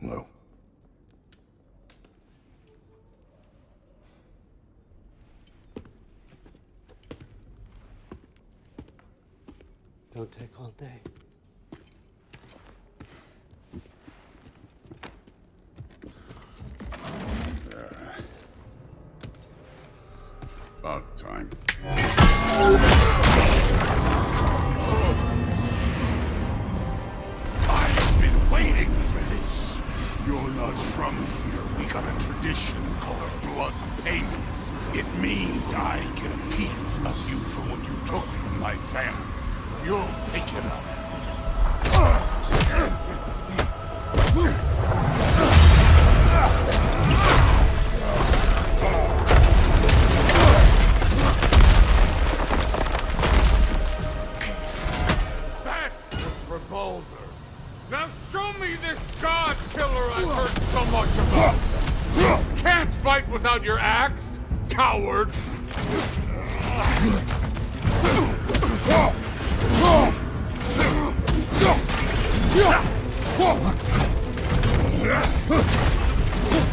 No. Don't take all day. About time. I've been waiting for this. You're not from here. We got a tradition called blood payments. It means I get a piece of you for what you took from my family. You'll pick it up. Now show me this god killer I've heard so much about! Can't fight without your axe, coward!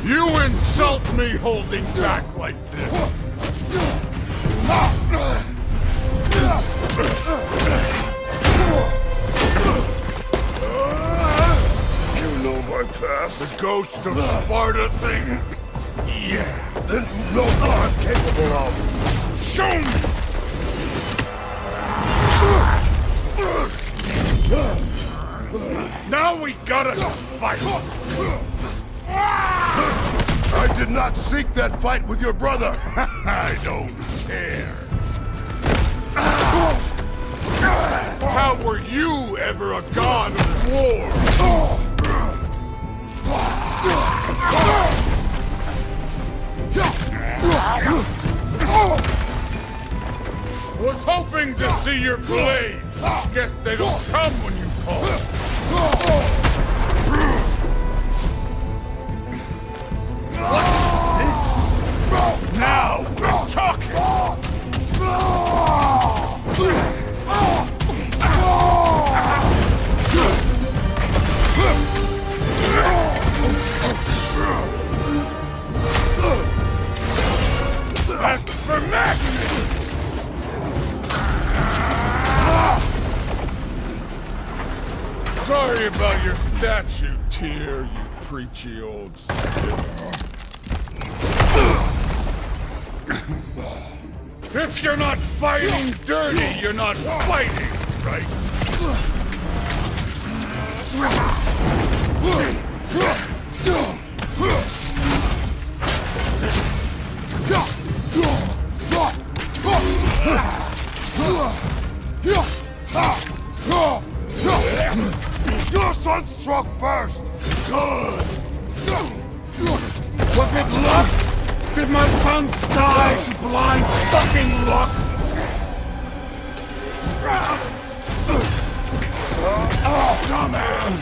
You insult me holding back like this! My past? The ghost of Sparta thing? Yeah. Then you know what I'm capable of. Show me! Now we gotta fight! I did not seek that fight with your brother. I don't care. How were you ever a god of war? Was hoping to see your blades. Guess they don't come when you call. Now we're talking. That's for madness! Sorry about your statue, Tyr, you preachy old stick. If you're not fighting dirty, you're not fighting, right? Your son struck first. Good. Was it luck? Did my son die blind fucking luck? Dumbass!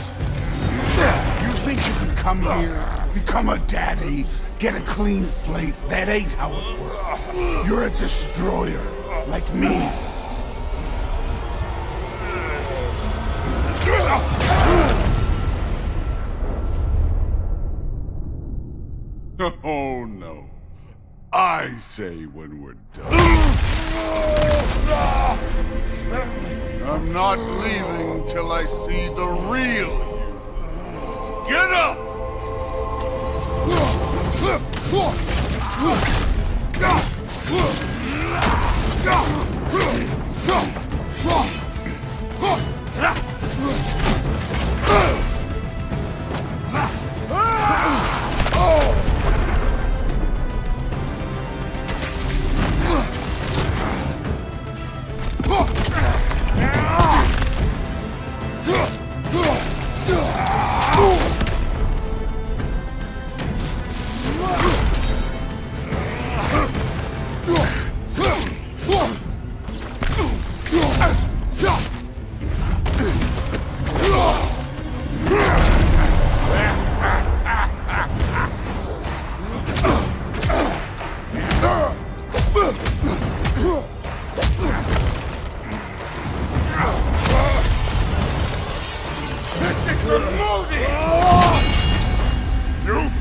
You think you can come here, become a daddy, get a clean slate? That ain't how it works. You're a destroyer, like me. Oh no. I say when we're done. I'm not leaving till I see the real you. Get up!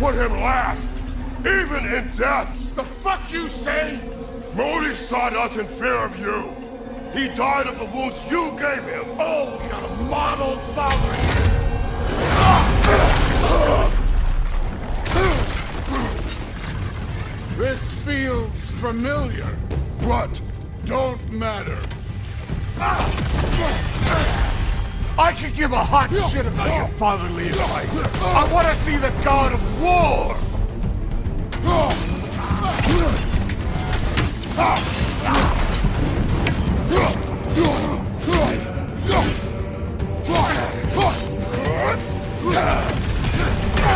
put him last, even in death. The fuck you say? Modi sought us in fear of you. He died of the wounds you gave him. Oh, we got a model father here. This feels familiar. What? Don't matter. I could give a hot shit about your fatherly advice. I want to see the God of War.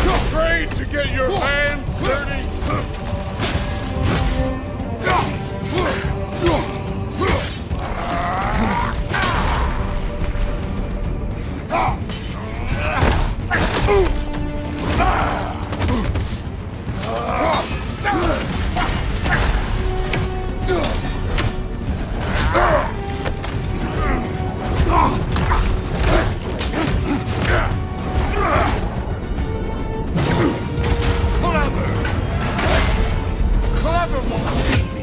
Afraid to get your hands dirty? Clever won't beat me.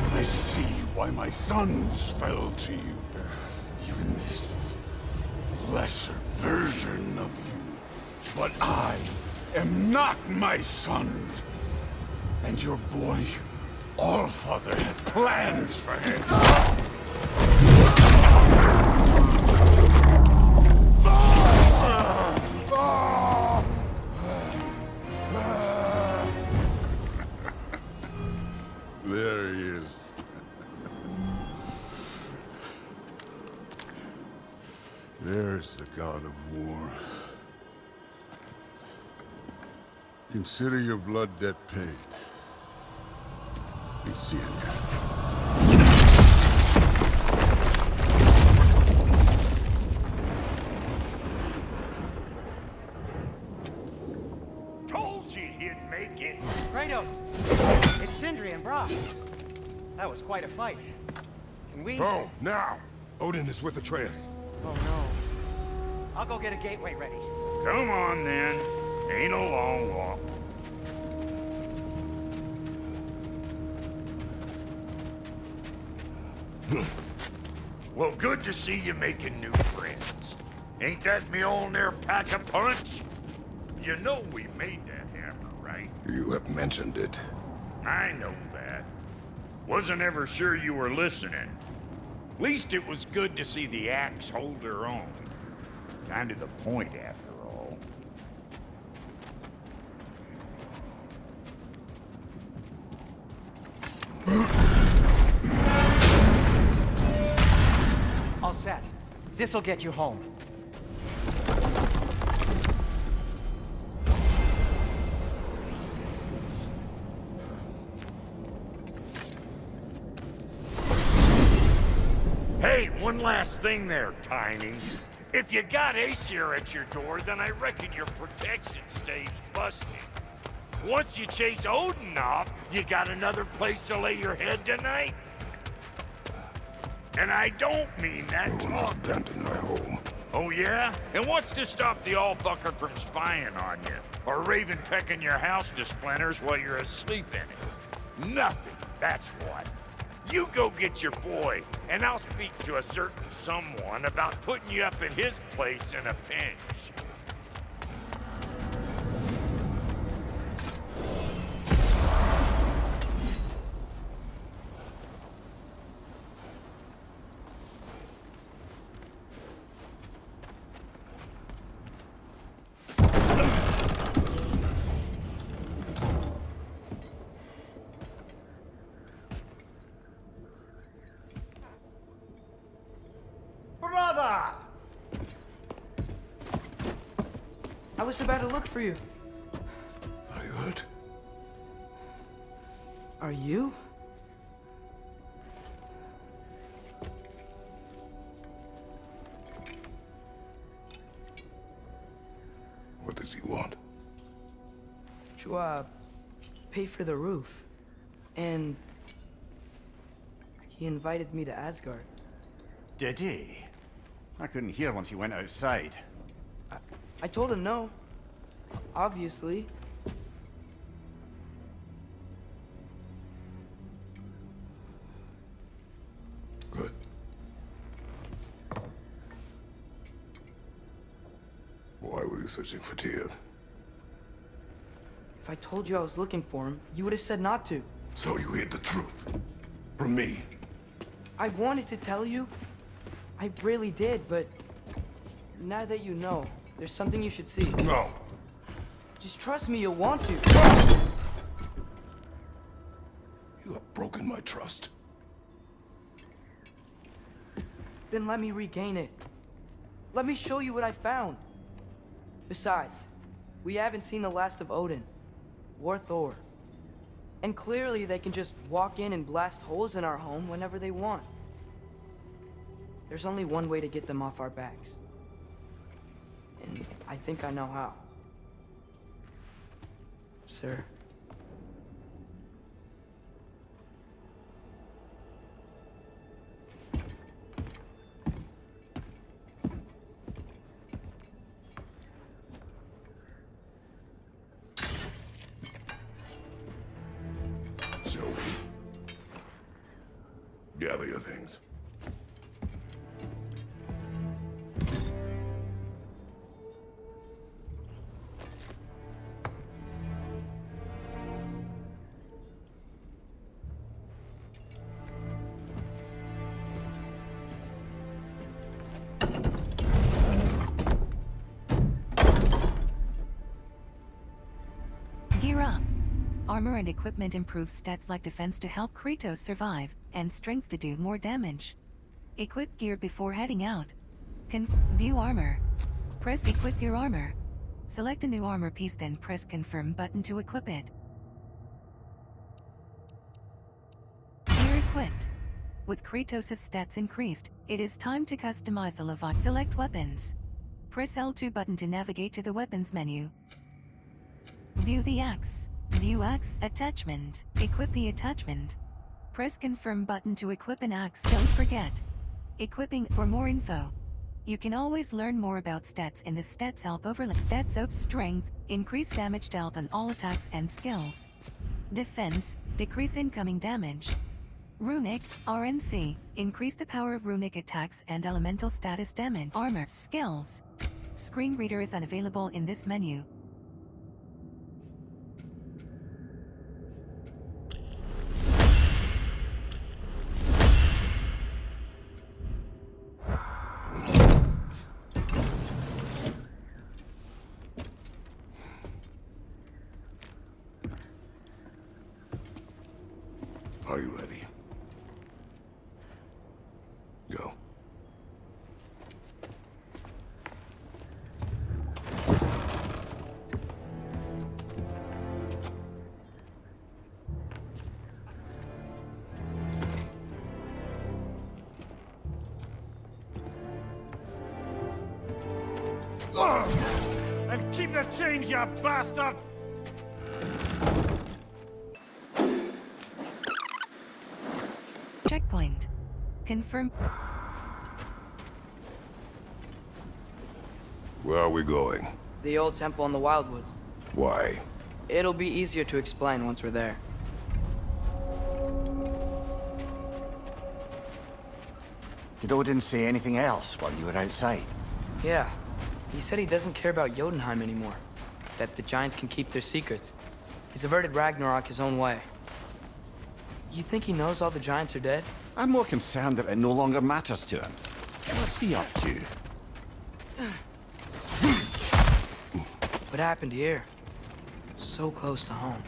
I see why my sons fell to you. Even this lesser version of you. But I am not my sons. And your boy, Allfather, has plans for him. There he is. There's the God of War. Consider your blood debt paid. Be seeing you. Told you he'd make it. Kratos! It's Sindri and Brock. That was quite a fight. Can we... Oh, now! Odin is with Atreus. Oh no. I'll go get a gateway ready. Come on then. Ain't a long walk. Well, good to see you making new friends. Ain't that Mjolnir pack a punch? You know we made that hammer, right? You have mentioned it. I know that. Wasn't ever sure you were listening. Least it was good to see the axe hold her own. Kind of the point, after all. All set. This'll get you home. Hey, one last thing there, Tiny. If you got Aesir at your door, then I reckon your protection stave's busted. Once you chase Odin off, you got another place to lay your head tonight? And I don't mean that. I will not abandon my home. Oh yeah? And what's to stop the all-bucker from spying on you? Or Raven pecking your house to splinters while you're asleep in it? Nothing, that's what. You go get your boy, and I'll speak to a certain someone about putting you up at his place in a pinch. I was about to look for you. Are you hurt? Are you? What does he want? To, pay for the roof. And he invited me to Asgard. Did he? I couldn't hear once he went outside. I told him no. Obviously. Good. Why were you searching for Tyr? If I told you I was looking for him, you would have said not to. So you hid the truth. From me. I wanted to tell you. I really did, but now that you know, there's something you should see. No. Just trust me, you'll want to. You have broken my trust. Then let me regain it. Let me show you what I found. Besides, we haven't seen the last of Odin, or Thor. And clearly they can just walk in and blast holes in our home whenever they want. There's only one way to get them off our backs. And I think I know how. Sir. Shall we? Gather your things. Gear up. Armor and equipment improve stats like defense to help Kratos survive, and strength to do more damage. Equip gear before heading out. View armor. Press equip your armor. Select a new armor piece, then press confirm button to equip it. Gear equipped. With Kratos' stats increased, it is time to customize the Leviathan. Select weapons. Press L2 button to navigate to the weapons menu. View the axe. View axe attachment. Equip the attachment. Press confirm button to equip an axe. Don't forget. Equipping. For more info, you can always learn more about stats in the Stats Help overlay. Stats of Strength. Increase damage dealt on all attacks and skills. Defense. Decrease incoming damage. Runic. RNC. Increase the power of runic attacks and elemental status damage. Armor. Skills. Screen reader is unavailable in this menu. Are you ready? Go. And keep the change, you bastard! Checkpoint. Confirm. Where are we going? The old temple in the Wildwoods. Why? It'll be easier to explain once we're there. Did Odin say anything else while you were outside? Yeah. He said he doesn't care about Jotunheim anymore. That the giants can keep their secrets. He's averted Ragnarok his own way. You think he knows all the giants are dead? I'm more concerned that it no longer matters to him. What's he up to? What happened here? So close to home.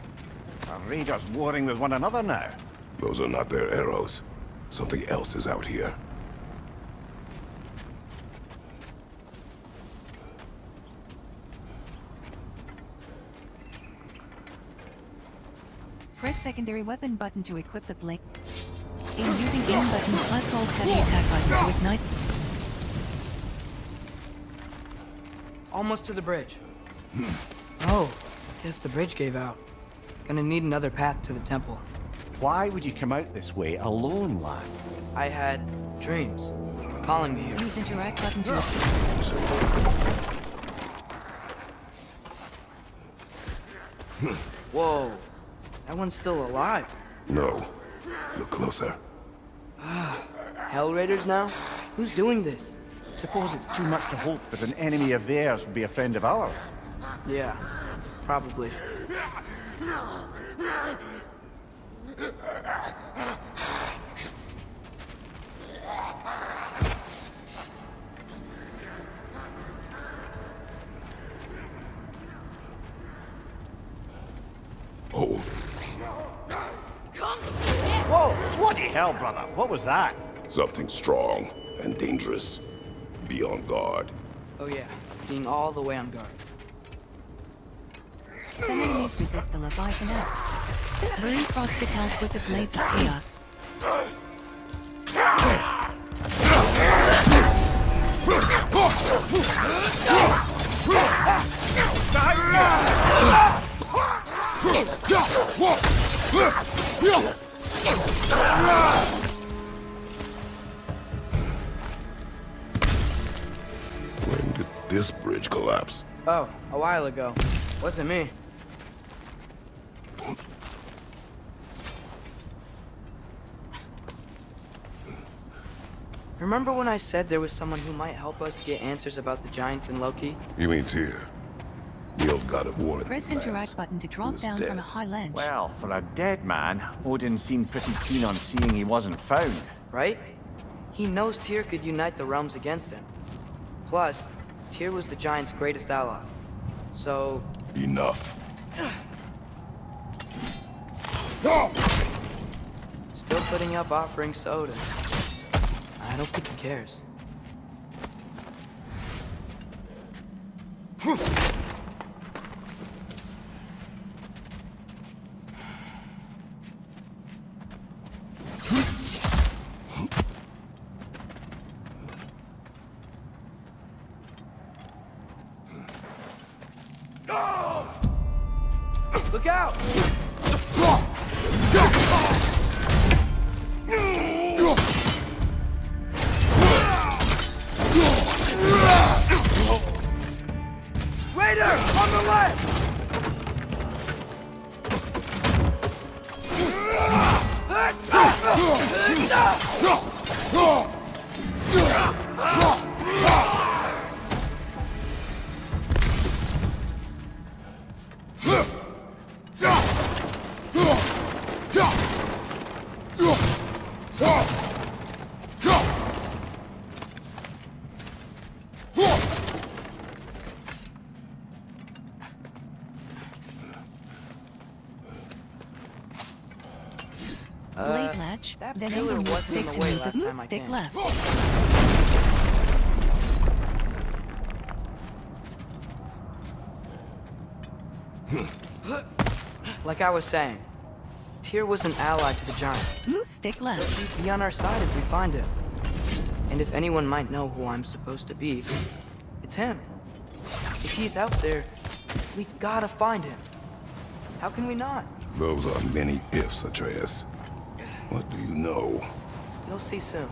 Are raiders warring with one another now? Those are not their arrows. Something else is out here. Press secondary weapon button to equip the blade. Aim using aim button plus hold heavy attack button to ignite. Almost to the bridge. Oh, guess the bridge gave out. Gonna need another path to the temple. Why would you come out this way alone, lad? I had dreams calling me here. Use interact button to Whoa, that one's still alive. No. Look closer. Hell Raiders now? Who's doing this? Suppose it's too much to hope that an enemy of theirs would be a friend of ours. Yeah, probably. Hold. Whoa! Bloody hell, brother! What was that? Something strong and dangerous. Be on guard. Oh yeah, being all the way on guard. Some enemies resist the Leviathan axe. Burn frosted health with the blades of chaos. When did this bridge collapse? Oh, a while ago. Wasn't me. Remember when I said there was someone who might help us get answers about the giants and Loki? You mean Tyr? The old god of war. Press interact button to drop down from a high ledge. Well, for a dead man, Odin seemed pretty keen on seeing he wasn't found. Right? He knows Tyr could unite the realms against him. Plus, Tyr was the giant's greatest ally. So... Enough. Still putting up offerings to Odin. I don't think he cares. Look out! Raider! On the left! Blade latch, that then pillar aim the wasn't in stick the to way move last the time I stick came. left. Like I was saying, Tyr was an ally to the giant. Move stick left. He'd be on our side if we find him. And if anyone might know who I'm supposed to be, it's him. If he's out there, we gotta find him. How can we not? Those are many ifs, Atreus. What do you know? You'll see soon.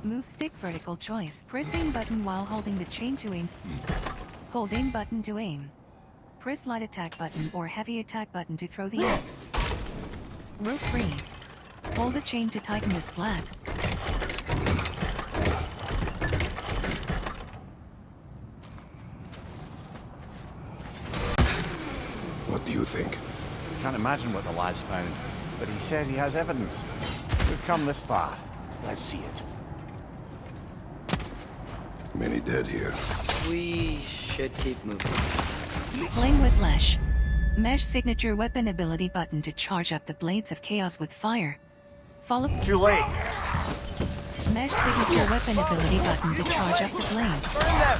Move stick vertical choice. Press aim button while holding the chain to aim. Hold aim button to aim. Press light attack button or heavy attack button to throw the axe. Rope free. Hold the chain to tighten the slack. What do you think? Can't imagine what the lad's found, but he says he has evidence. We've come this far. Let's see it. Many dead here. We should keep moving. Playing with flesh. Mesh signature weapon ability button to charge up the blades of chaos with fire. Follow. Too late. Mesh signature weapon ability button to charge up the blades. Burn them!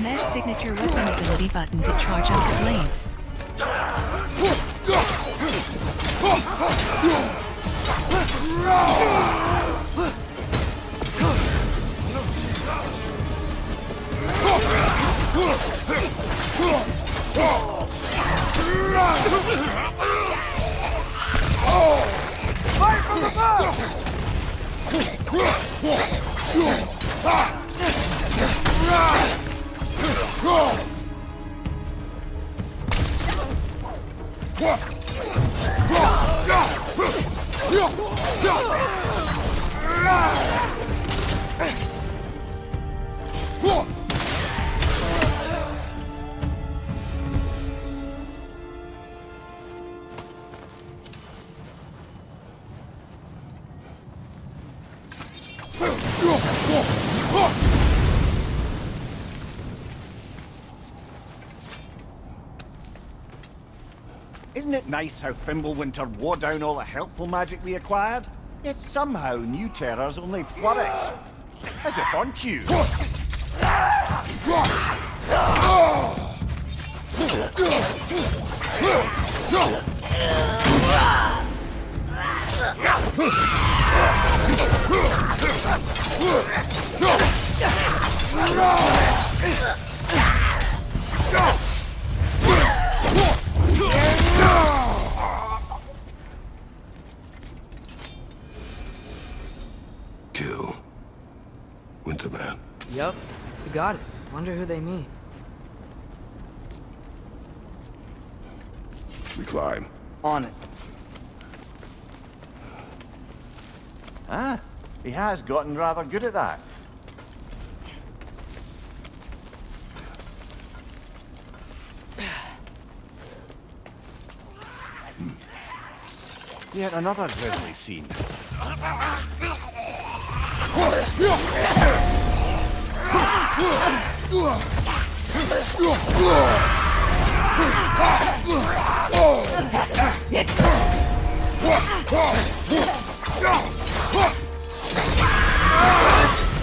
Mesh signature weapon ability button to charge up the blades. Fire from above! Isn't it nice how Fimbulwinter wore down all the helpful magic we acquired? Yet somehow new terrors only flourish. As if on cue. Kill Winterman. Yep, you got it. Wonder who they mean. We climb. On it. Ah, he has gotten rather good at that. Yet another grisly scene.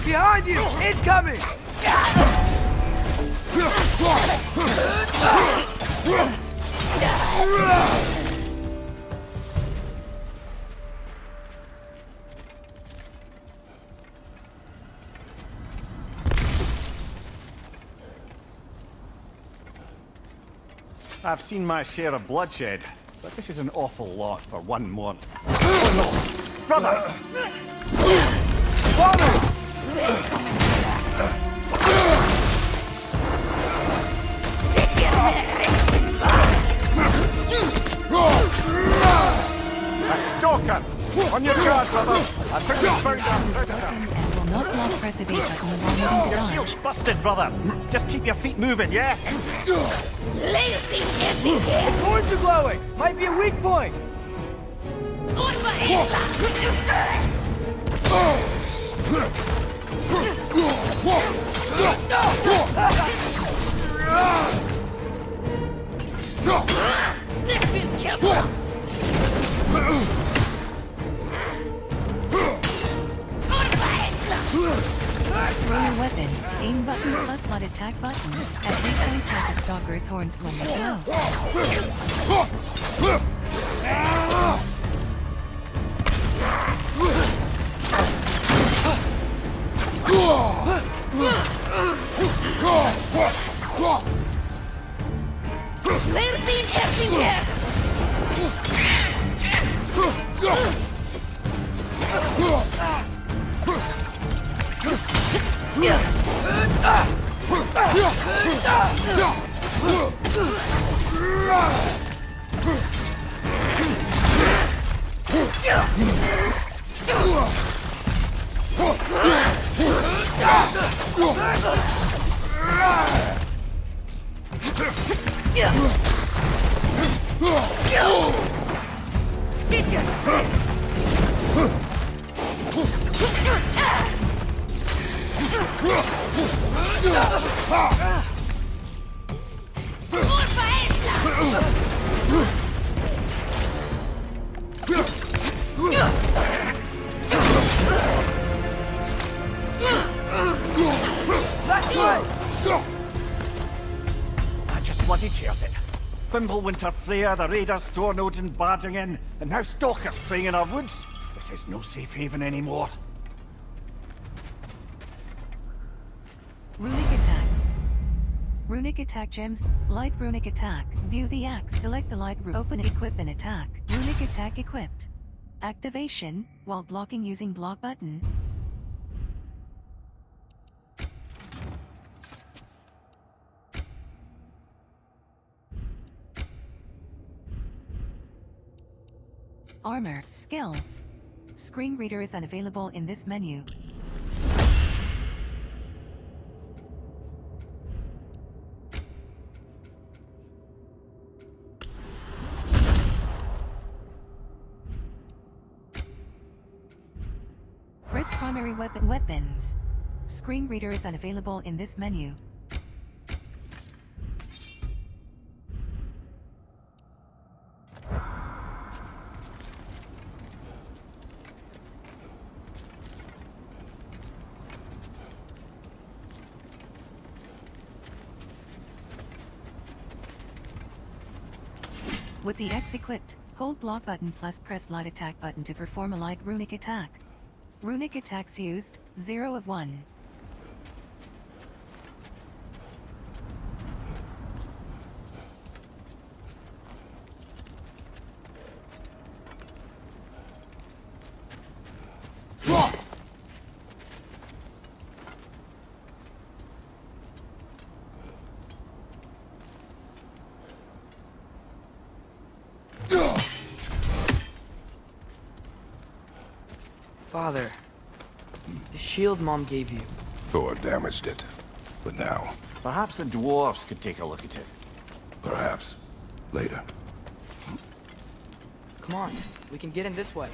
Behind you! It's coming! I've seen my share of bloodshed, but this is an awful lot for one more. Oh no! Brother! A stalker! On your guard, brother! I think you found out. And will not block press a button while moving to Your dodge. shield's busted, brother! Just keep your feet moving, yeah? Horns are glowing! Might be a weak point! Throw your weapon, aim button plus mod attack button. At 3 points have the stalker's horns when you That just bloody tears it. Fimbulwinter Freya, the raiders, Thornodin barging in, and now stalkers preying in our woods. This is no safe haven anymore. Runic attacks. Runic attack gems. Light runic attack. View the axe. Select the light rune. Open, equip, and attack. Runic attack equipped. Activation while blocking using block button. Armor. Skills. Screen reader is unavailable in this menu. Press primary weapons. Screen reader is unavailable in this menu. With the X equipped, hold block button plus press light attack button to perform a light runic attack. Runic attacks used, 0 of 1. Father, the shield Mom gave you. Thor damaged it. But now, Perhaps the dwarves could take a look at it. perhaps, later. Come on, we can get in this way.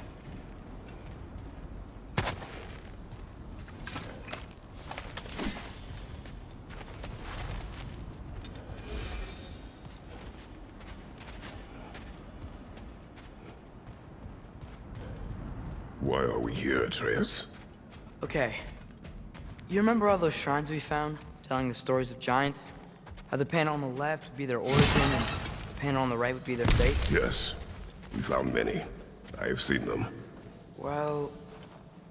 Why are we here, Atreus? Okay. You remember all those shrines we found, telling the stories of giants? How the panel on the left would be their origin, and the panel on the right would be their fate? Yes. We found many. I have seen them. Well,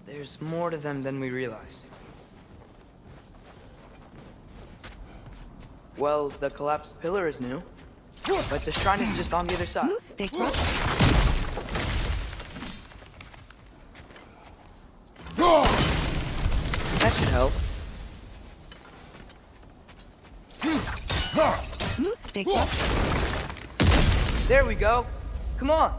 there's more to them than we realized. Well, the collapsed pillar is new, but the shrine is just on the other side. Move stick rock. That should help. Move stick rock. There we go. Come on.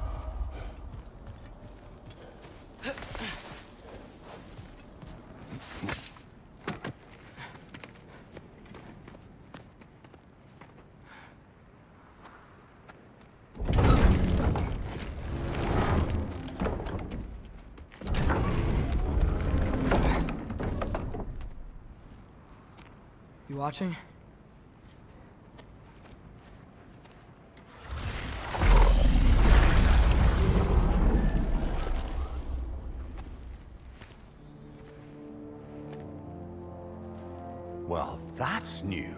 You watching? Well, that's new.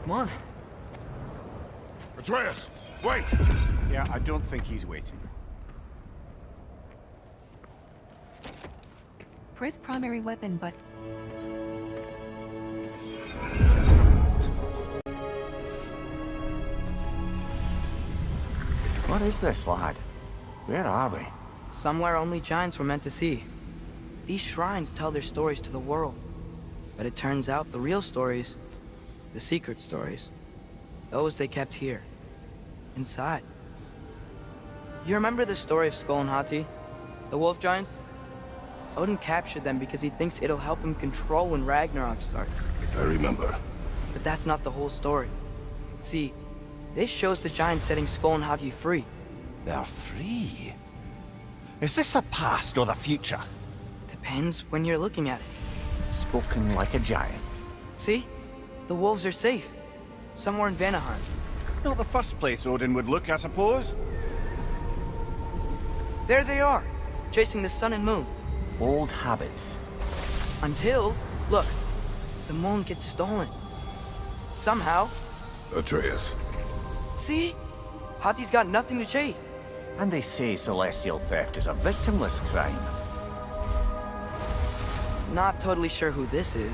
Come on. Atreus, wait! Yeah, I don't think he's waiting. Press primary weapon but What is this, lad? Where are we? Somewhere only giants were meant to see. These shrines tell their stories to the world. But it turns out the real stories, the secret stories, those they kept here, inside. You remember the story of Skull and Hati? The wolf giants? Odin captured them because he thinks it'll help him control when Ragnarok starts. I remember. But that's not the whole story. See, this shows the giants setting Skull and Hati free. They're free? Is this the past or the future? Depends when you're looking at it. Spoken like a giant. See? The wolves are safe. Somewhere in Vanaheim. Not the first place Odin would look, I suppose. There they are, chasing the sun and moon. Old habits. Until, look, the moon gets stolen. Somehow. Atreus. See? Hati's got nothing to chase. And they say celestial theft is a victimless crime. Not totally sure who this is,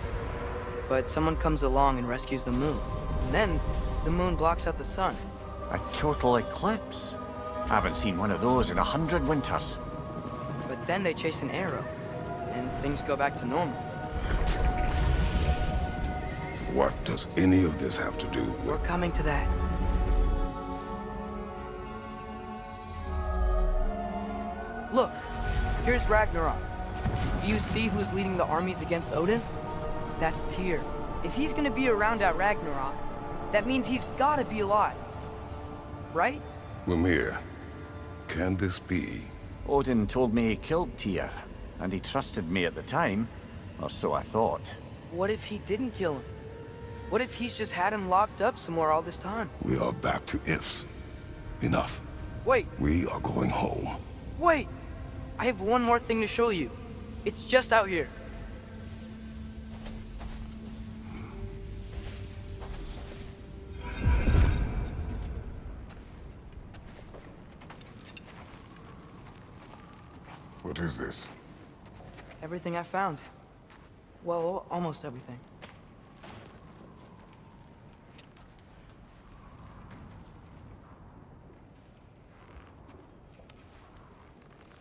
but someone comes along and rescues the moon. And then, the moon blocks out the sun. A total eclipse. I haven't seen one of those in 100 winters. But then they chase an arrow, and things go back to normal. What does any of this have to do with... We're coming to that. Look, here's Ragnarok. Do you see who's leading the armies against Odin? That's Tyr. If he's gonna be around at Ragnarok, that means he's gotta be alive. Right? Mimir, can this be? Odin told me he killed Tyr, and he trusted me at the time, or so I thought. What if he didn't kill him? What if he's just had him locked up somewhere all this time? We are back to ifs. Enough. Wait, We are going home. wait! I have one more thing to show you. It's just out here. What is this? Everything I found. Well, almost everything.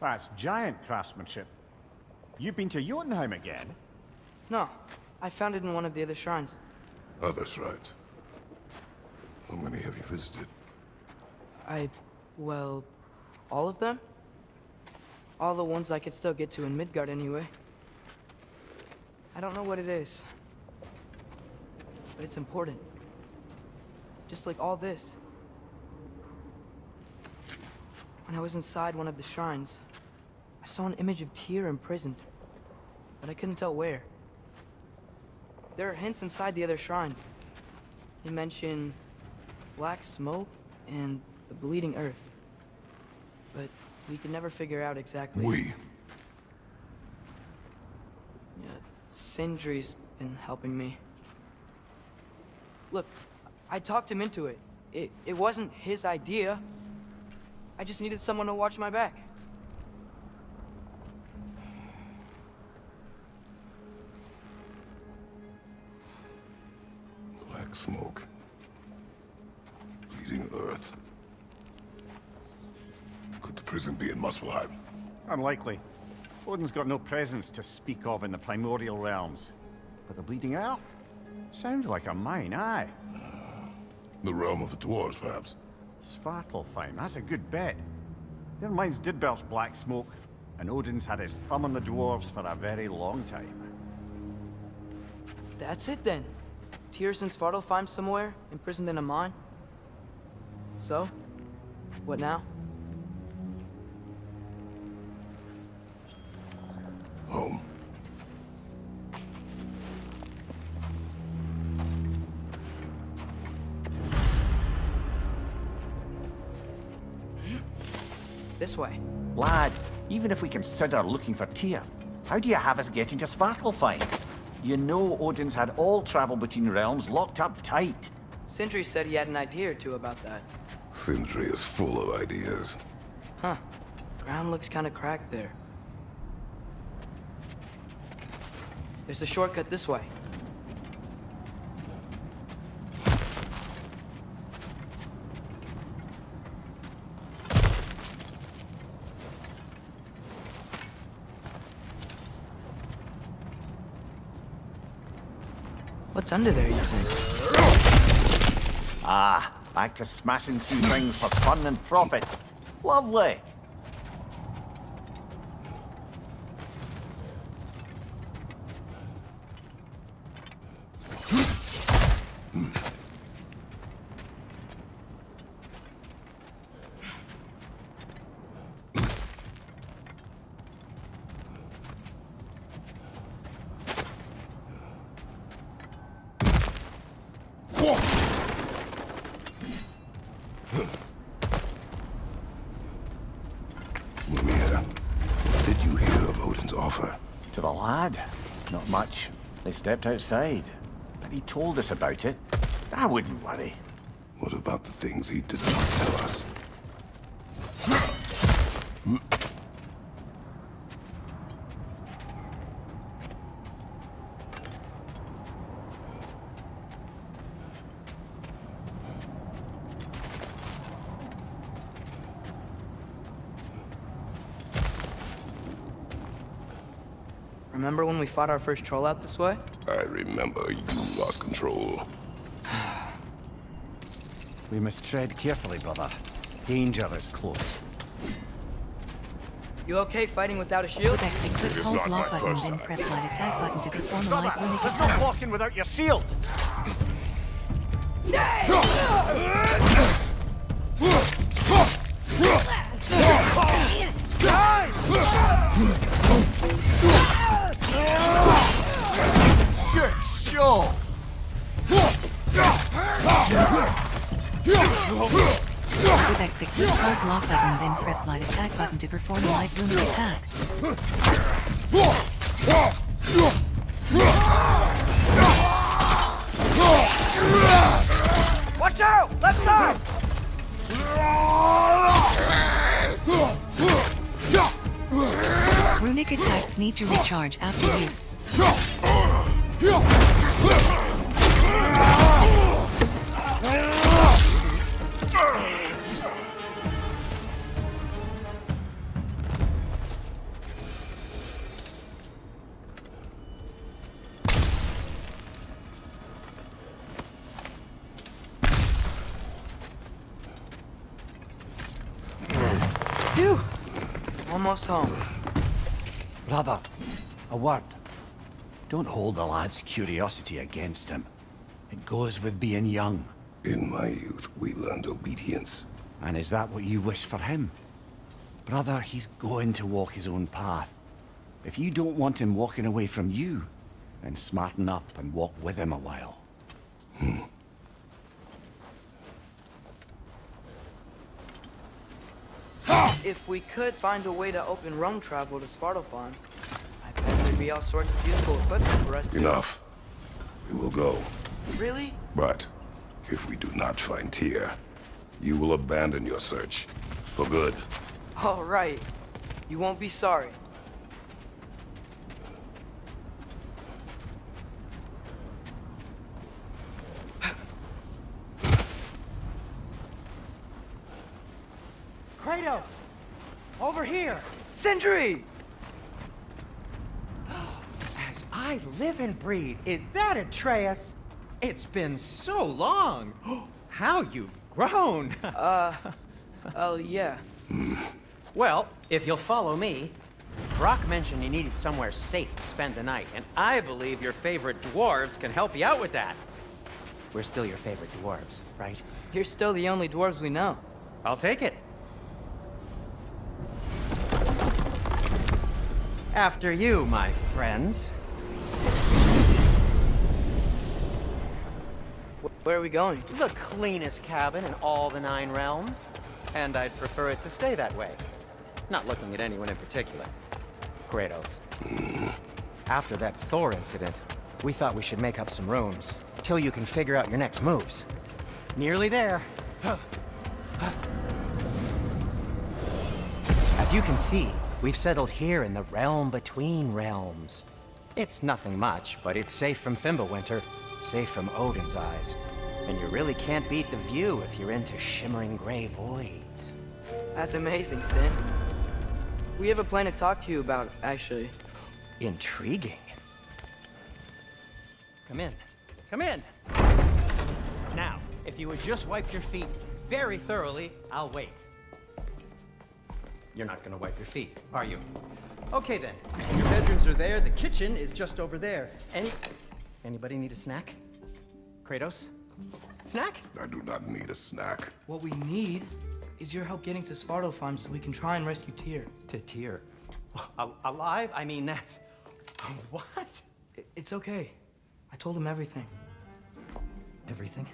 That's giant craftsmanship. You've been to Jotunheim again? No, I found it in one of the other shrines. Other shrines. How many have you visited? Well, all of them? All the ones I could still get to in Midgard anyway. I don't know what it is, but it's important. Just like all this. When I was inside one of the shrines, I saw an image of Tyr imprisoned, but I couldn't tell where. There are hints inside the other shrines. They mention black smoke and the bleeding earth, but we could never figure out exactly. Yeah, Sindri's been helping me. Look, I talked him into it. It wasn't his idea. I just needed someone to watch my back. Black smoke. Bleeding earth. Could the prison be in Muspelheim? Unlikely. Odin's got no presence to speak of in the primordial realms. But the bleeding earth? Sounds like a mine, aye. The realm of the dwarves, perhaps. Svartalfheim, that's a good bet. Their mines did belch black smoke, and Odin's had his thumb on the dwarves for a very long time. That's it then. Tyr's in Svartalfheim somewhere, imprisoned in a mine. So, what now? Home. This way. Lad, even if we consider looking for Tyr, how do you have us getting to Svartalfheim? You know Odin's had all travel between realms locked up tight. Sindri said he had an idea or two about that. Sindri is full of ideas. Huh. Ground looks kind of cracked there. There's a shortcut this way. What's under there, you think? Ah, back to smashing through things for fun and profit. Lovely. Did you hear of Odin's offer? To the lad? Not much. They stepped outside. But he told us about it. I wouldn't worry. What about the things he did not tell us? Remember when we fought our first troll out this way? I remember you lost control. We must tread carefully, brother. Danger is close. You okay fighting without a shield? With exit, click is hold not my block button, first then time. press light attack button to perform a Brother, light runic there's no attack. walking without your shield! Good show! With exit, click hold block button, then press light attack button to perform a light runic attack. Watch out! Left side! Runic attacks need to recharge after use. Phew! Almost home. Brother, a word. Don't hold the lad's curiosity against him. It goes with being young. In my youth, we learned obedience. And is that what you wish for him? Brother, he's going to walk his own path. If you don't want him walking away from you, then smarten up and walk with him a while. If we could find a way to open roam travel to Svartalfheim, I bet there'd be all sorts of useful equipment for us to... Enough. We will go. Really? But if we do not find Tyr, you will abandon your search. For good. All right. You won't be sorry. Kratos! Over here! Sindri! As I live and breathe, is that Atreus? It's been so long! How you've grown! Oh, yeah. Well, if you'll follow me, Brock mentioned you needed somewhere safe to spend the night, and I believe your favorite dwarves can help you out with that. We're still your favorite dwarves, right? You're still the only dwarves we know. I'll take it. After you, my friends. Where are we going? The cleanest cabin in all the 9 realms. And I'd prefer it to stay that way. Not looking at anyone in particular. Kratos. After that Thor incident, we thought we should make up some rooms, till you can figure out your next moves. Nearly there. As you can see, we've settled here in the realm between realms. It's nothing much, but it's safe from Fimbulwinter, safe from Odin's eyes. And you really can't beat the view if you're into shimmering gray voids. That's amazing, Sin. We have a plan to talk to you about, actually. Intriguing. Come in. Come in! Now, if you would just wipe your feet very thoroughly, I'll wait. You're not gonna wipe your feet, are you? Okay then. Your bedrooms are there, the kitchen is just over there. Anybody need a snack? Kratos? Snack? I do not need a snack. What we need is your help getting to Svartalfheim so we can try and rescue Tyr. To Tyr? Alive? I mean, that's... What? It's okay. I told him everything. Everything?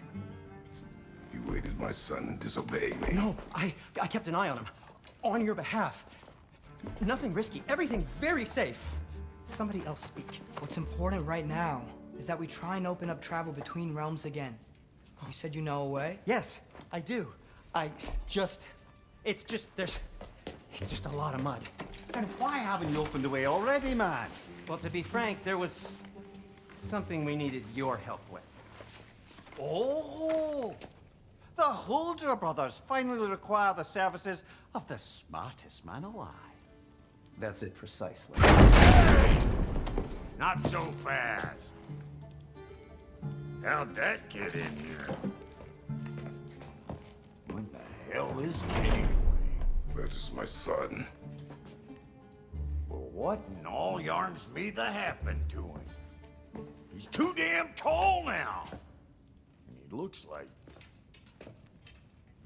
You aided my son in disobeying me. No, I kept an eye on him. On your behalf. Nothing risky. Everything very safe. Somebody else speak. What's important right now is that we try and open up travel between realms again. You said you know a way? Yes, I do. It's just a lot of mud. And why haven't you opened the way already, man? Well, to be frank, there was something we needed your help with. Oh! The Holder brothers finally require the services of the smartest man alive. That's it precisely. Not so fast. How'd that get in here? What the hell is it anyway? That is my son. Well, what in all yarns me that happened to him? He's too damn tall now. And he looks like...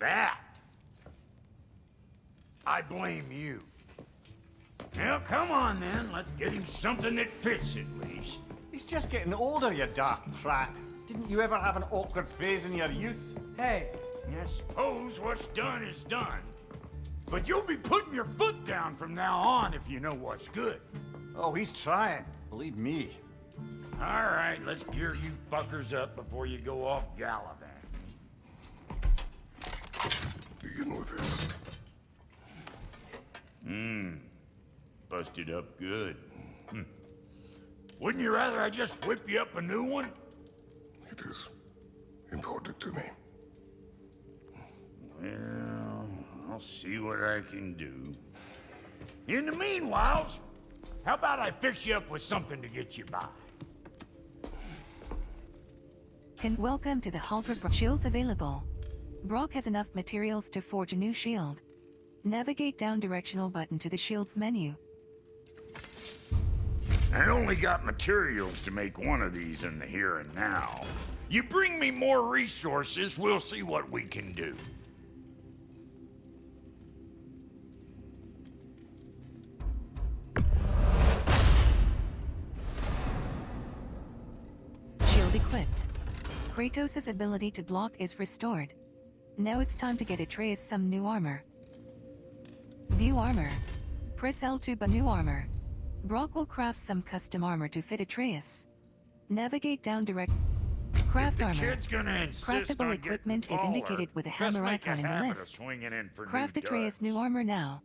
that. I blame you. Now, come on then. Let's get him something that fits at least. He's just getting older, you dark prat. Didn't you ever have an awkward phase in your youth? Hey, I suppose what's done is done. But you'll be putting your foot down from now on if you know what's good. Oh, he's trying. Believe me. All right, let's gear you fuckers up before you go off gallivanting. Begin with this. Busted up good. Wouldn't you rather I just whip you up a new one? It is important to me. Well, I'll see what I can do. In the meanwhile, how about I fix you up with something to get you by? Welcome to the hall for shields available. Brock has enough materials to forge a new shield. Navigate down directional button to the shields menu. I only got materials to make one of these in the here and now. You bring me more resources, we'll see what we can do. Shield equipped. Kratos' ability to block is restored. Now it's time to get Atreus some new armor. View armor. Press L2 but new armor. Brock will craft some custom armor to fit Atreus. Navigate down direct. Craft armor. Kid's gonna insist Craftable on equipment getting is taller. indicated with a Best hammer make icon a in the habit of list. swinging in for Craft new Atreus duds. new armor now.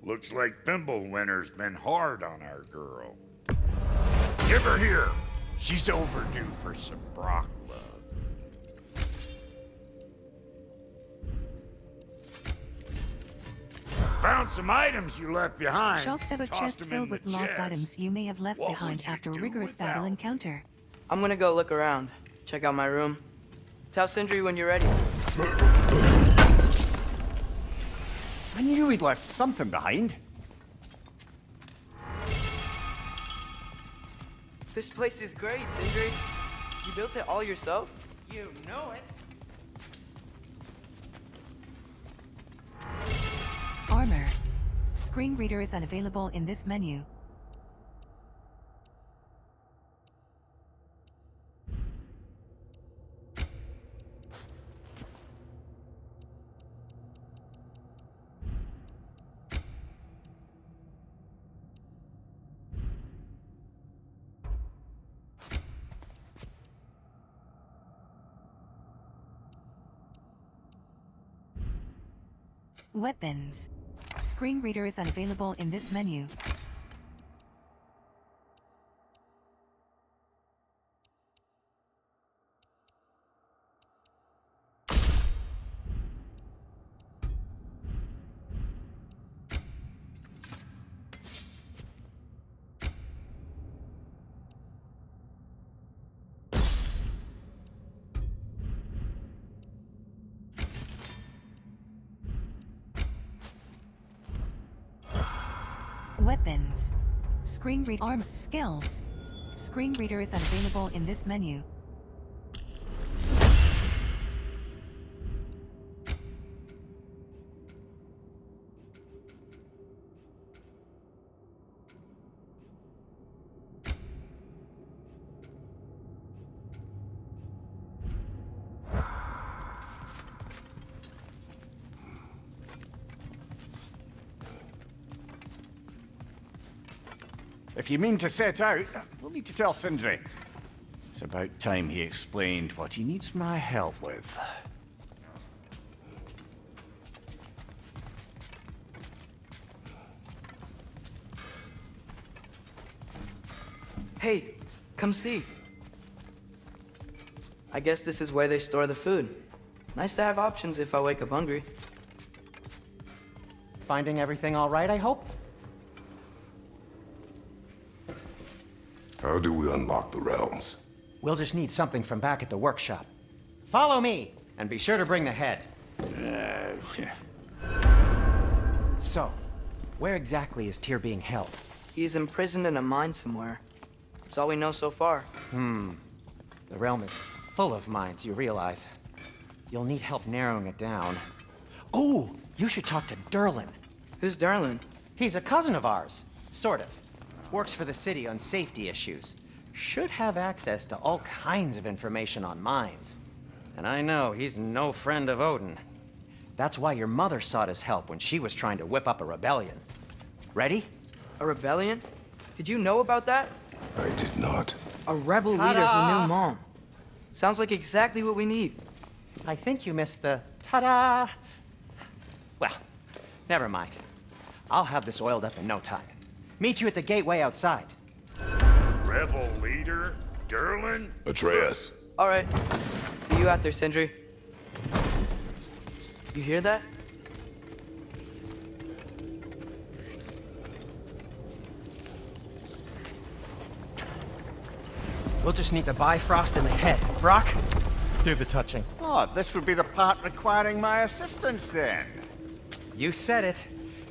Looks like Fimbulwinter's been hard on our girl. Give her here. She's overdue for some Brock love. Found some items you left behind. Shops have a Tossed chest them in filled with the lost chest. items you may have left What behind would you after a do rigorous battle without? encounter. I'm gonna go look around. Check out my room. Tell Sindri when you're ready. I knew he'd left something behind. This place is great, Sindri. You built it all yourself? You know it. Armor. Screen reader is unavailable in this menu. Weapons. Screen reader is unavailable in this menu. Weapons. Screen read arm skills. Screen reader is unavailable in this menu. If you mean to set out, we'll need to tell Sindri. It's about time he explained what he needs my help with. Hey, come see. I guess this is where they store the food. Nice to have options if I wake up hungry. Finding everything all right, I hope? How do we unlock the realms? We'll just need something from back at the workshop. Follow me, and be sure to bring the head. So, where exactly is Tyr being held? He's imprisoned in a mine somewhere. That's all we know so far. The realm is full of mines, you realize. You'll need help narrowing it down. Oh, you should talk to Durlin. Who's Darlin? He's a cousin of ours, sort of. Works for the city on safety issues. Should have access to all kinds of information on mines. And I know he's no friend of Odin. That's why your mother sought his help when she was trying to whip up a rebellion. Ready? A rebellion? Did you know about that? I did not. A rebel leader who knew Mom. Sounds like exactly what we need. I think you missed the ta-da. Well, never mind. I'll have this oiled up in no time. Meet you at the gateway outside. Rebel leader? Durlin? Atreus. All right. See you out there, Sindri. You hear that? We'll just need the Bifrost in the head. Brock, do the touching. Oh, this would be the part requiring my assistance then. You said it.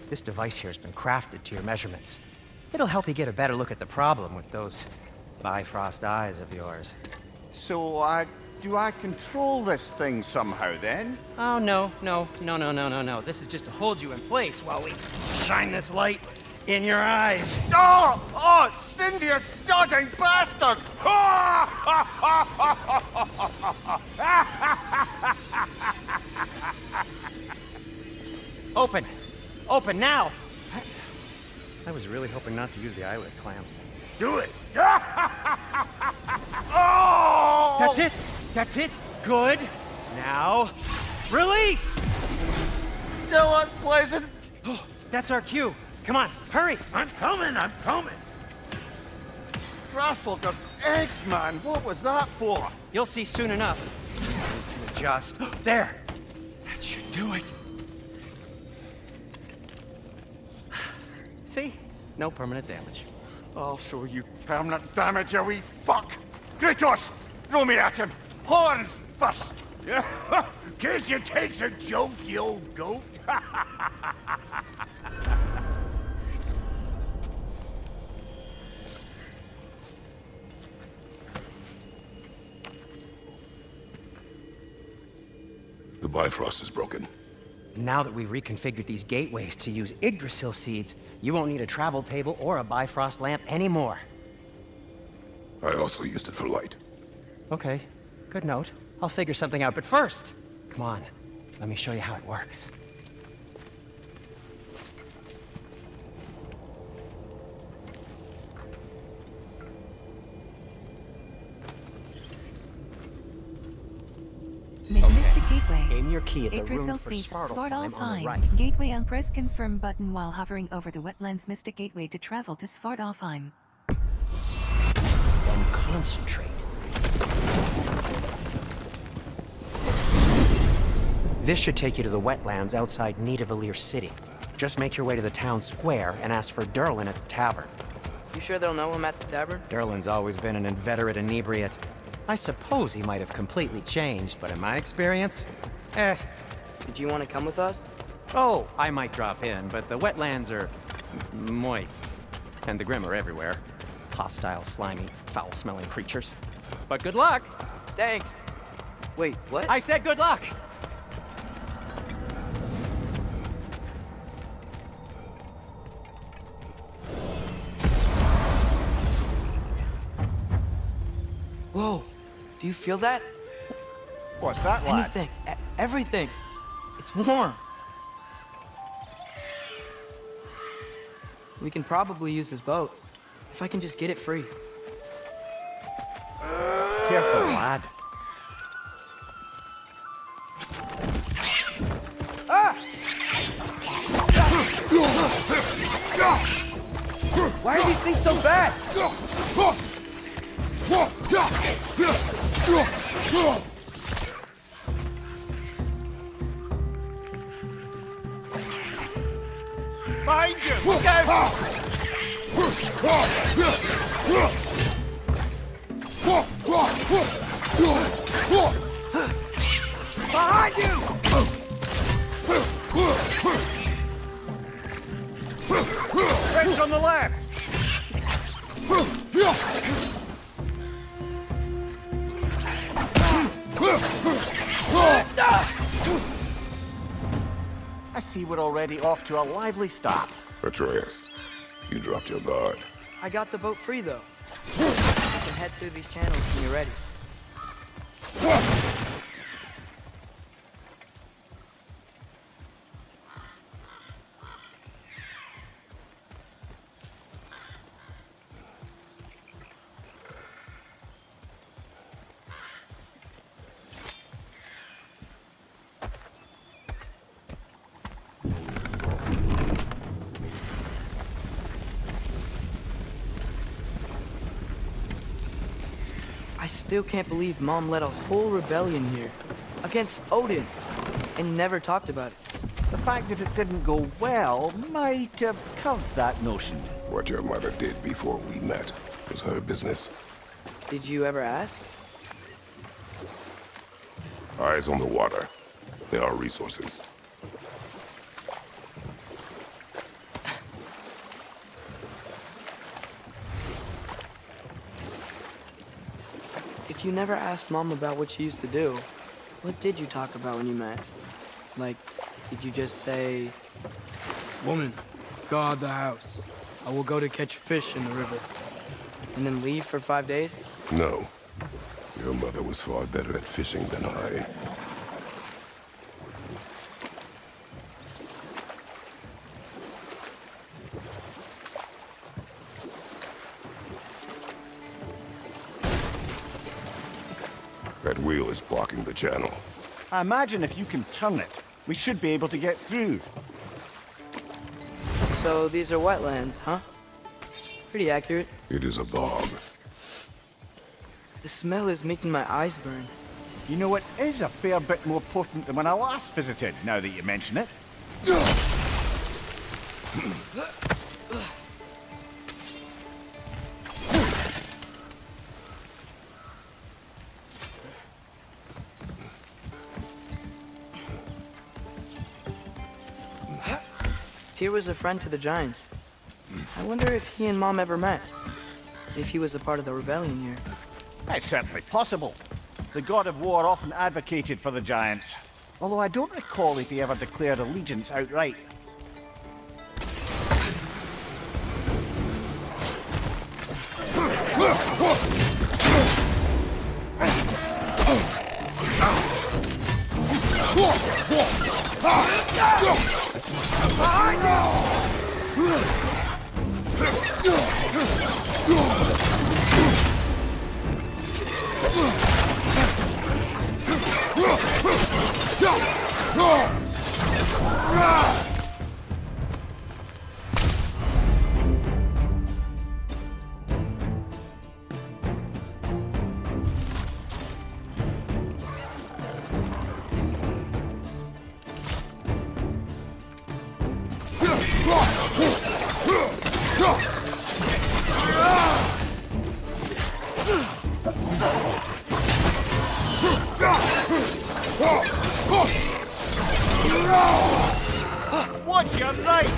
This device here has been crafted to your measurements. It'll help you get a better look at the problem with those Bifrost eyes of yours. So, do I control this thing somehow then? Oh, no. This is just to hold you in place while we shine this light in your eyes. Oh, Cindy, you sodding bastard! Open! Open now! I was really hoping not to use the eyelid clamps. Do it! Oh! That's it! That's it! Good! Now, release! Still unpleasant. Oh, that's our cue. Come on, hurry! I'm coming! Russell does eggs, man. What was that for? You'll see soon enough. Need to adjust. There! That should do it. See? No permanent damage. I'll show you permanent damage, you wee fuck! Kratos! Throw me at him! Horns first! Guess you takes a joke, you old goat. The Bifrost is broken. Now that we've reconfigured these gateways to use Yggdrasil seeds, you won't need a travel table or a Bifrost lamp anymore. I also used it for light. Okay, good note. I'll figure something out, but first, come on, let me show you how it works. Magnetic gateway. Aim your key at the Atreus rune for sees Svartalfheim on the Svartalfheim. right. Gateway and press confirm button while hovering over the wetlands. Mystic gateway to travel to Svartalfheim. Then concentrate. This should take you to the wetlands outside Nidavellir City. Just make your way to the town square and ask for Derlin at the tavern. You sure they'll know him at the tavern? Derlin's always been an inveterate inebriate. I suppose he might have completely changed, but in my experience, Did you want to come with us? Oh, I might drop in, but the wetlands are moist. And the Grim are everywhere. Hostile, slimy, foul-smelling creatures. But good luck! Thanks. Wait, what? I said good luck! Whoa, do you feel that? What's that like? Anything, everything. It's warm. We can probably use this boat, if I can just get it free. Careful, lad. Why are these things so bad? Behind you! Look out! Behind you! Fence on the left! I see we're already off to a lively start. Atreus, you dropped your guard. I got the boat free, though. You can head through these channels when you're ready. I still can't believe Mom led a whole rebellion here against Odin and never talked about it. The fact that it didn't go well might have curved that notion. What your mother did before we met was her business. Did you ever ask? Eyes on the water. There are resources. If you never asked Mom about what she used to do, what did you talk about when you met? Like, did you just say, "Woman, guard the house. I will go to catch fish in the river," and then leave for 5 days? No. Your mother was far better at fishing than I. That wheel is blocking the channel. I imagine if you can turn it, we should be able to get through. So these are wetlands, huh? Pretty accurate. It is a bog. The smell is making my eyes burn. You know, it is a fair bit more potent than when I last visited, now that you mention it. Tyr was a friend to the Giants. I wonder if he and Mom ever met. If he was a part of the rebellion here. It's certainly possible. The God of War often advocated for the Giants. Although I don't recall if he ever declared allegiance outright. Watch your right!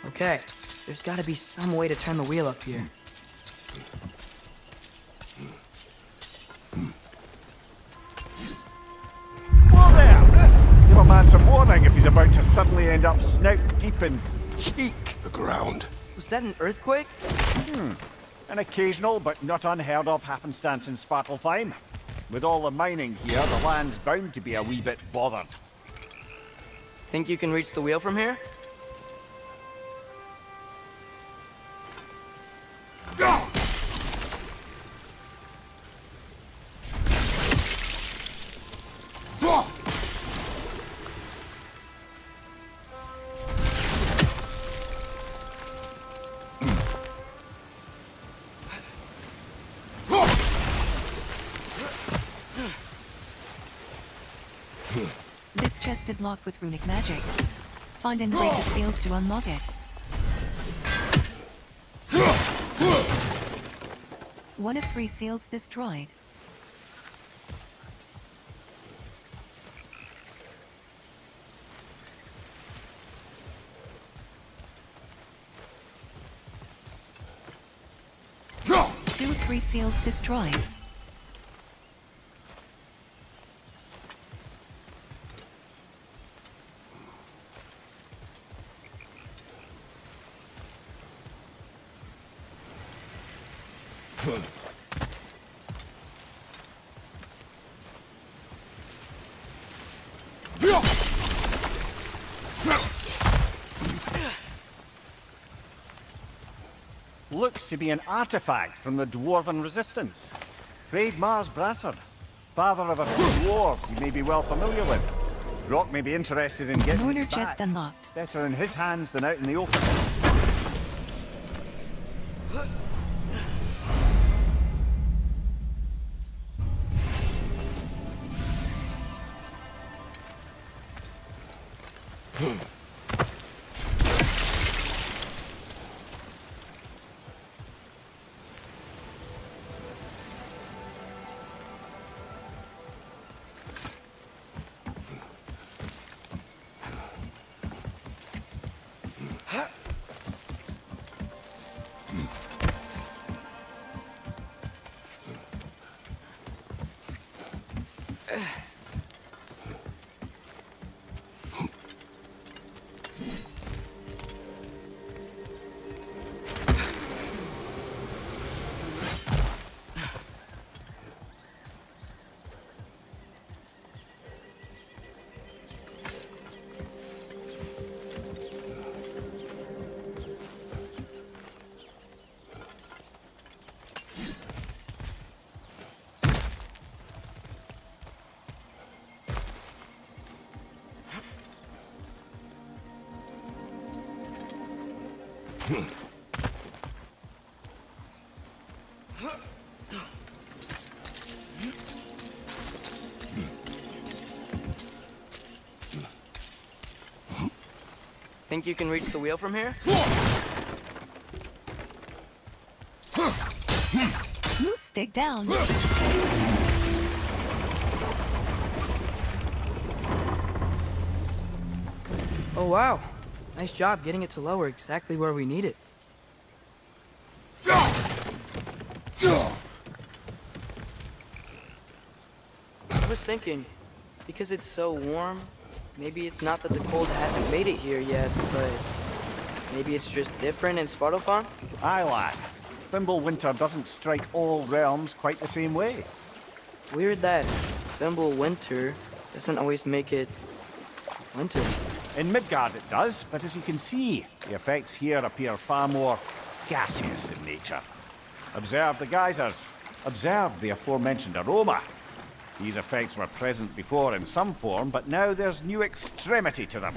Okay, there's gotta be some way to turn the wheel up here. Whoa there! Give a man some warning if he's about to suddenly end up snout deep in cheek. The ground. Was that an earthquake? An occasional but not unheard of happenstance in Svartalfheim. With all the mining here, the land's bound to be a wee bit bothered. Think you can reach the wheel from here? This chest is locked with runic magic. Find and break the seals to unlock it. One of 3 seals destroyed. Two of 3 seals destroyed. Looks to be an artifact from the Dwarven Resistance. Mars Brassard, father of a few dwarves you may be well familiar with. Rock may be interested in getting Order it chest back. unlocked. Better in his hands than out in the open. Think you can reach the wheel from here? Stick down. Oh wow. Nice job getting it to lower exactly where we need it. I was thinking, because it's so warm, maybe it's not that the cold hasn't made it here yet, but maybe it's just different in Svartalfheim? Aye, lad. Fimbulwinter doesn't strike all realms quite the same way. Weird that Fimbulwinter doesn't always make it winter. In Midgard it does, but as you can see, the effects here appear far more gaseous in nature. Observe the geysers. Observe the aforementioned aroma. These effects were present before in some form, but now there's new extremity to them.